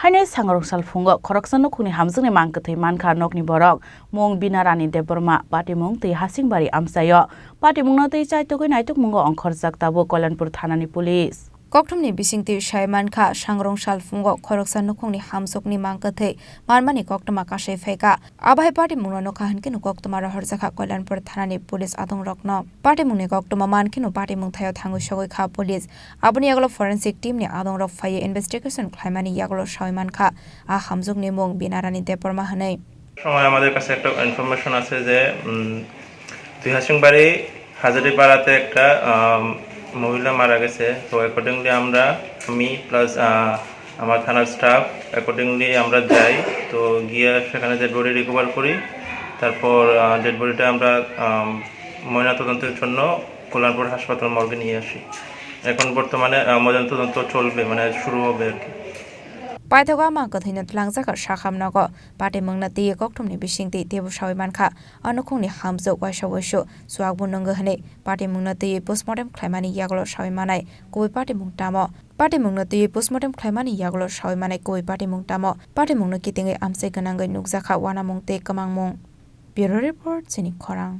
Haino Sangrongsal Phungo Khoroksa Nukhungni Hamjwkni Mangkwthwi Mankha nokni borok mung binarani deborma patimung tei hasingbari amsayo patimungno tei chaitokoi naitukmungo ongkhorjak tabo Kolyanpur thanani police. Kokthumni bisingti shai Mankha Sangrongsal Phungo Khoroksa Nukhungni Hamjwkni Mangkwthwi marmani koktoma kasai phaika abai patimungno nokhahankinu koktoma rohorjaka Kolyanpur thanani police adongrokno patimungni koktoma mankinu patimung thayo thangui sogoi kha police aboni aglo forensic team ni adongrok phaiye investigation khlaimani yaglo shai Mankha a Hamjwkni mung binarani deporma hanai সময় আমাদের কাছে একটা information আছে যে দুই হাসিংবাড়ি হাজারিপাড়াতে একটা মহিলা মারা গেছে তো অ্যাকর্ডিংলি আমি প্লাস আমার থানার স্টাফ অ্যাকর্ডিংলি আমরা যাই তো গিয়ে সেখানে ডেড বডি রিকভার করি তারপর ডেড বডিটা আমরা ময়নাতদন্তের জন্য কল্যাণপুর হাসপাতাল মর্গে নিয়ে আসি এখন বর্তমানে ময়নাতদন্ত চলবে মানে শুরু হবে আর কি Paithoga Mangkwthwini tlangjaka sakhamnago patimungna tiye kokthumni bisingti tebu shawai Mankha Nukhungni Hamjwk waisawaisu suakbu nunggo hane patimungna tiye postmortem khlaimani yaglo shawai manai koi patimung tamo patimungna tiye postmortem khlaimani yaglo shawai manai koi patimung tamo patimungna kitingai amsai ganangai nukjaka wanamung te kamangmung Bureau Report Chini Khorang